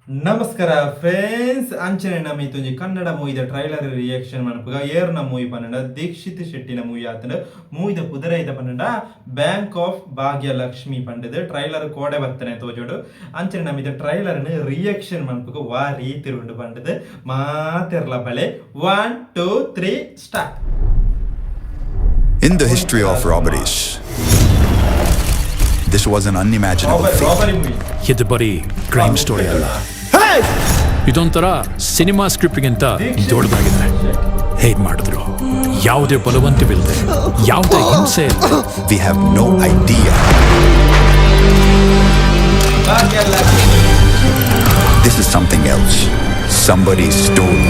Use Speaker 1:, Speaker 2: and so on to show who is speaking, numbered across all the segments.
Speaker 1: ನಮಸ್ಕಾರ ಫ್ರೆಂಡ್ಸ್, ಅಂಚನೆ ನಮ್ ಇತ್ತೊಂಜಿ ಕನ್ನಡ ಮೂವಿದ ಟ್ರೈಲರ್ ರಿಯಾಕ್ಷನ್ ಮನ್ಪುಗ ಏರ್ನ ಮೂವಿ ಪನ್ನಡ ದೀಕ್ಷಿತ್ ಶೆಟ್ಟಿನ ಮೂವಿ ಆತಂಡ ಮೂವಿದ ಪುದರೈದ ಪನ್ನಡ ಬ್ಯಾಂಕ್ ಆಫ್ ಭಾಗ್ಯಲಕ್ಷ್ಮಿ ಪಂಡದ ಟ್ರೈಲರ್ ಕೋಡೆ ಬತ್ತನೆ ತೋಜೋಡು. ಅಂಚನೆ ನಮ್ ಇದ ಟ್ರೈಲರ್ ರಿಯಾಕ್ಷನ್ ಮನ್ಪುಗ ವಾ ರೀತಿ ಉಂಡು ಪಂಡದ ಮಾತೆರ್ಲ ಬಲೆ 1 2 3 start.
Speaker 2: In the history of robberies, this was an unimaginable feat.
Speaker 1: Robbery movie
Speaker 3: ಇದು ಬರೀ ಕ್ರೈಮ್ ಸ್ಟೋರಿ ಅಲ್ಲ, ಇದೊಂಥರ ಸಿನಿಮಾ ಸ್ಕ್ರಿಪ್ಟ್ಗಿಂತ ದೊಡ್ಡದಾಗಿದೆ. ಹೇಗ್ ಮಾಡಿದ್ರು, ಯಾವುದೇ ಬಲವಂತವಿಲ್ಲದೆ, ಯಾವುದೇ ಹಿಂಸೆ ಇಲ್ಲದೆ.
Speaker 2: We have no idea.
Speaker 1: Bhagyalakshmi.
Speaker 2: This is something else. Somebody stole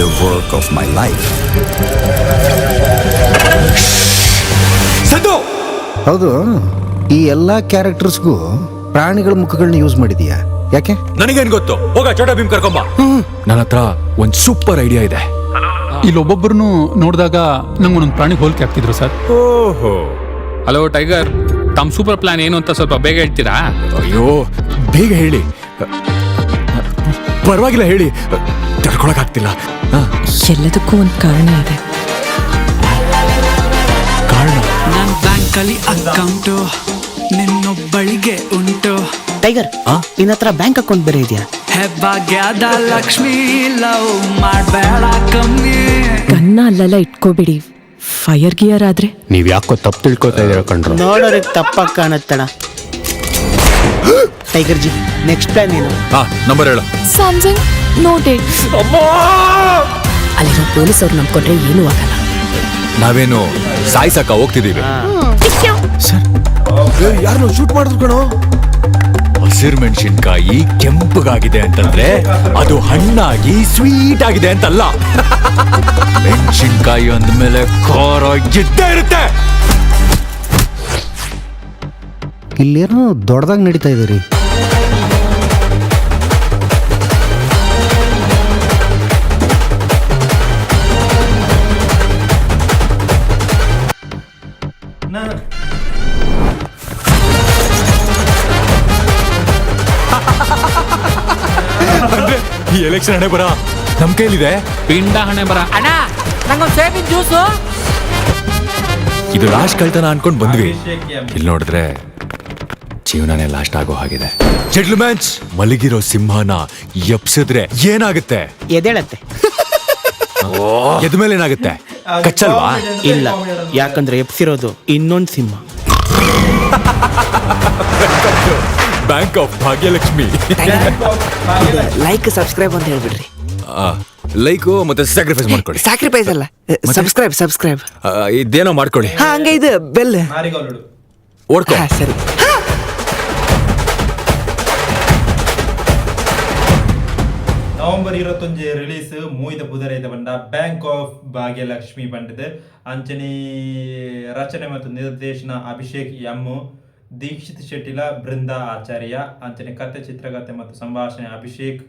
Speaker 2: the work of my life.
Speaker 4: Santu,
Speaker 5: ಹೌದು, ಈ ಎಲ್ಲಾ ಕ್ಯಾರೆಕ್ಟರ್ಸ್ಗೂ ಪ್ರಾಣಿಗಳ ಮುಖಗಳನ್ನ ಯೂಸ್ ಮಾಡಿದೀಯಾ? ಯಾಕೆ?
Speaker 4: ನನಗೇನ್ ಗೊತ್ತು? ಹೋಗ ಚೋಟಾ ಭೀಮ್ ಕರ್ಕೊಂಬ. ನನ್ನ ಹತ್ರ ಒಂದ್ ಸೂಪರ್ ಐಡಿಯಾ ಇದೆ.
Speaker 6: ಇಲ್ಲೊಬ್ಬೊಬ್ಬರನ್ನು ನೋಡಿದಾಗ ನಂಗೊಂದೊಂದು ಪ್ರಾಣಿಗೆ ಹೋಲಿಕೆ ಆಗ್ತಿದ್ರು ಸರ್.
Speaker 4: ಓಹೋ,
Speaker 3: ಹಲೋ ಟೈಗರ್, ತಮ್ಮ ಸೂಪರ್ ಪ್ಲಾನ್ ಏನು ಅಂತ ಸ್ವಲ್ಪ ಬೇಗ ಹೇಳ್ತೀರಾ?
Speaker 4: ಅಯ್ಯೋ ಬೇಗ ಹೇಳಿ. ಪರವಾಗಿಲ್ಲ ಹೇಳಿ, ತಡ್ಕೊಳಕ್ ಆಗ್ತಿಲ್ಲ.
Speaker 7: ಎಲ್ಲದಕ್ಕೂ ಒಂದು ಕಾರಣ ಇದೆ.
Speaker 4: ಕಾರಣ?
Speaker 8: ನನ್ ಬ್ಯಾಂಕಲ್ಲಿ ಅಕೌಂಟು ನಿನ್ನೊಬ್ಬಳಿಗೆ ಉಂಟು.
Speaker 5: ಟೈಗರ್, ನಿನ್ನ ಹತ್ರ ಬ್ಯಾಂಕ್ ಅಕೌಂಟ್ ಬೇರೆ ಇದೆಯಾ?
Speaker 8: ಹೆಬ್ಬಾಗ್ಯದ ಲಕ್ಷ್ಮಿ, ಲವ್ ಮಾಡ್ಬೇಡ ಕಮ್ಮಿ.
Speaker 7: ಗನ್ನ ಅಲ್ಲೆಲ್ಲ ಇಟ್ಕೋಬಿಡಿ, ಫೈರ್ ಗಿಯರ್ ಆದ್ರೆ.
Speaker 3: ನೀವ್ ಯಾಕೋ ತಪ್ಪು ತಿಳ್ಕೊತಾ ಇದೀರ ಕಣ್ರು.
Speaker 5: ನೋಡೋರಿಗೆ ತಪ್ಪಾಗಿ ಕಾಣತ್ತಣ. ಟೈಗರ್ ಜಿ, ನೆಕ್ಸ್ಟ್ ಪ್ಲಾನ್ ಏನು?
Speaker 4: ನಂಬರ್ ಹೇಳು.
Speaker 7: Samsung note 8. ಅಲ್ಲಿರೋ ಪೊಲೀಸ್ ಅವ್ರು ನಂಬ್ಕೊಂಡ್ರೆ ಏನೂ ಆಗಲ್ಲ.
Speaker 4: ನಾವೇನು ಸಾಯ್ಸಕ್ಕ ಹೋಗ್ತಿದೀವಿ? ಯಾರನ್ನು ಶೂಟ್ ಮಾಡಿದ್ರು ಕಣೋ. ಹಸಿರು ಮೆಣಸಿನ್ಕಾಯಿ ಕೆಂಪಗಾಗಿದೆ ಅಂತಂದ್ರೆ ಅದು ಹಣ್ಣಾಗಿ ಸ್ವೀಟ್ ಆಗಿದೆ ಅಂತಲ್ಲ. ಮೆಣಸಿನ್ಕಾಯಿ ಅಂದ್ಮೇಲೆ ಖಾರ ಇದ್ದೇ ಇರುತ್ತೆ.
Speaker 5: ಇಲ್ಲೇನೋ ದೊಡ್ಡದಾಗಿ ನಡೀತಾ ಇದೆ ರೀ.
Speaker 4: ಈ ಎಲೆಕ್ಷನ್ ಹಣೆ ಬರ ನಮ್ ಕೈಲಿದೆ.
Speaker 3: ಪಿಂಡ ಹಣೆ ಬರ.
Speaker 4: ಇದು ಲಾಸ್ಟ್ ಕಳ್ತನ ಅನ್ಕೊಂಡ್ ಬಂದ್ವಿ.
Speaker 1: ಅಭಿಷೇಕ್ ಎಂ.
Speaker 4: ಇಲ್ಲಿ ನೋಡಿದ್ರೆ ಜೀವನನೇ ಲಾಸ್ಟ್ ಆಗೋ ಹಾಗಿದೆ. ಜೆಂಟ್ಲ್ಮನ್ಸ್, ಮಲಗಿರೋ ಸಿಂಹನ ಎಪ್ಸಿದ್ರೆ ಏನಾಗುತ್ತೆ?
Speaker 5: ಎದೇಳತ್ತೆ.
Speaker 4: ಎದ್ಮೇಲೆ ಏನಾಗುತ್ತೆ? ಕಚ್ಚಲ್ವಾ?
Speaker 5: ಇಲ್ಲ, ಯಾಕಂದ್ರೆ ಎಪ್ಸಿರೋದು ಇನ್ನೊಂದು ಸಿಂಹ.
Speaker 4: Bank of Bhagyalakshmi.
Speaker 9: Like subscribe ಅಂತ ಹೇಳ್ಬಿಡ್ರಿ.
Speaker 4: ಲೈಕು ಮತ್ತೆ ಸ್ಯಾಕ್ರಿಫೈಸ್ ಮಾಡ್ಕೊಳ್ಳಿ.
Speaker 9: ಸ್ಯಾಕ್ರಿಫೈಸ್ ಅಲ್ಲ, ಸಬ್ಸ್ಕ್ರೈಬ್.
Speaker 4: ಇದೇನೋ ಮಾಡ್ಕೊಳ್ಳಿ.
Speaker 9: ಹಂಗ ಇದು ಬೆಲ್
Speaker 1: ಮಾರಿಗೋಲ್ಡು.
Speaker 4: ಓಡ್ಕೊ.
Speaker 9: ಸರಿ.
Speaker 1: ನವೆಂಬರ್ 21 ರಿಲೀಸ್ ಮೂವಿದ ಪುದರೈದ ಬಂಡ ಬ್ಯಾಂಕ್ ಆಫ್ ಭಾಗ್ಯಲಕ್ಷ್ಮಿ ಬಂಡದ. ಅಂಚನೆ ರಚನೆ ಮತ್ತು ನಿರ್ದೇಶನ ಅಭಿಷೇಕ್ ಎಂ, ದೀಕ್ಷಿತ್ ಶೆಟ್ಟಿಲ ಬೃಂದಾ ಆಚಾರ್ಯ. ಅಂಚನೆ ಕಥೆ, ಚಿತ್ರಕಥೆ ಮತ್ತು ಸಂಭಾಷಣೆ ಅಭಿಷೇಕ್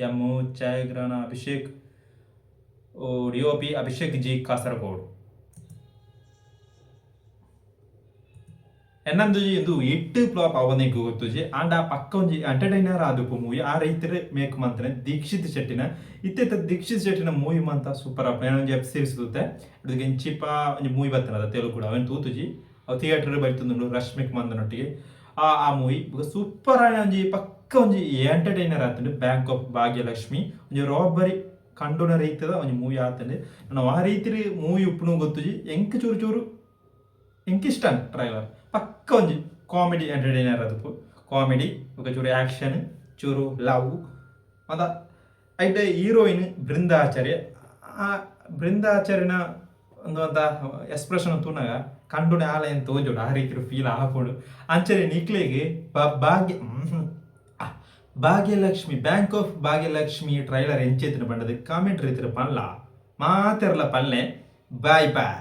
Speaker 1: ಎಂ, ಛಾಯಾಗ್ರಹಣ ಅಭಿಷೇಕ್, ಡಿಒಪಿ ಅಭಿಷೇಕ್ ಜಿ ಕಾಸರಗೋಡು. ಎನ್ನೊಂದು ಇದು 8 ಫ್ಲಾಪ್ ಅವನಿಗೆ ಗೊತ್ತುಜಿ ಅಂಡ್ ಆ ಪಕ್ಕ ಒಂಜಿ ಎಂಟರ್ಟೈನರ್ ಆದಪ್ಪು ಮೂವಿ ಆ ರೈತರ ಮೇಕ್ ಮಂತನೆ ದೀಕ್ಷಿತ್ ಶೆಟ್ಟಿನ ಇತ್ತೆ ದೀಕ್ಷಿತ್ ಶೆಟ್ಟಿನ ಮೂವಿ ಮಂತ ಸೂಪರ್ ಅಪ್ ಒಂಜಿ ವೆಬ್ ಸೀರೀಸ್ ತೂತೆ ಅದಕ್ಕೆ ಇಂಚಿಪ ಒಂಜಿ ಮೂವಿ ಬರ್ತನದ ತೆಲುಗು ಕೂಡ ಅವನು ತೂತುಜಿ ಅವು ಥಿಯೇಟರ್ ಬರ್ತುಂಡು ರಶ್ಮಿಕ್ ಮಂದನೊಟ್ಟಿಗೆ ಆ ಮೂವಿ ಸೂಪರ್ ಆಗಿ ಒಂಜಿ ಪಕ್ಕ ಒಂಜಿ ಎಂಟರ್ಟೈನರ್ ಆತಂಡು ಬ್ಯಾಂಕ್ ಆಫ್ ಭಾಗ್ಯಲಕ್ಷ್ಮಿ. ಒಂಜಿ ರಾಬರಿ ಕಂಡುನ ರೀತಿದ ಒಂಜಿ ಮೂವಿ ಆತಂಡು. ನಾವು ಆ ರೀತಿ ಮೂವಿ ಉಪ್ಪುನು ಗೊತ್ತುಜಿ ಎಂಕ್ ಚೂರು ಚೂರು ಎಂಕ್ ಇಷ್ಟ ಟ್ರೈಲರ್ ಪಕ್ಕ ಒಂಜಿ ಕಾಮಿಡಿ ಎಂಟರ್ಟೈನರ್ ಅದಕ್ಕೂ ಕಾಮಿಡಿ ఒక ಚೂರು ಆ್ಯಕ್ಷನ್ ಚೂರು ಲವ್ ಅದ ಐತೆ ಹೀರೋಯಿನ್ ಬೃಂದಾಚಾರ್ಯ. ಆ ಬೃಂದಾಚಾರ್ಯನ ಒಂದು ಅಂತ ಎಕ್ಸ್ಪ್ರೆಷನ್ ತೂನಾಗ ಕಂಡುನೆ ಆಲ ಅಂತ ತೋಜೋಡು ಆ ರೀತಿ ಫೀಲ್ ಹಾಕೊಂಡು ಅಂಚನೆ ನಿಕ್ಲೆಗೆ Bhagyalakshmi Bank of Bhagyalakshmi trailer ಎಂಚೆತ್ತಿನ ಬಂಡದ ಕಾಮೆಂಟ್ ರೀತಿಯ ಪಲ್ಲ ಮಾತೆರ್ಲ ಪಲ್ಲೆ ಬಾಯ್ ಬಾಯ್.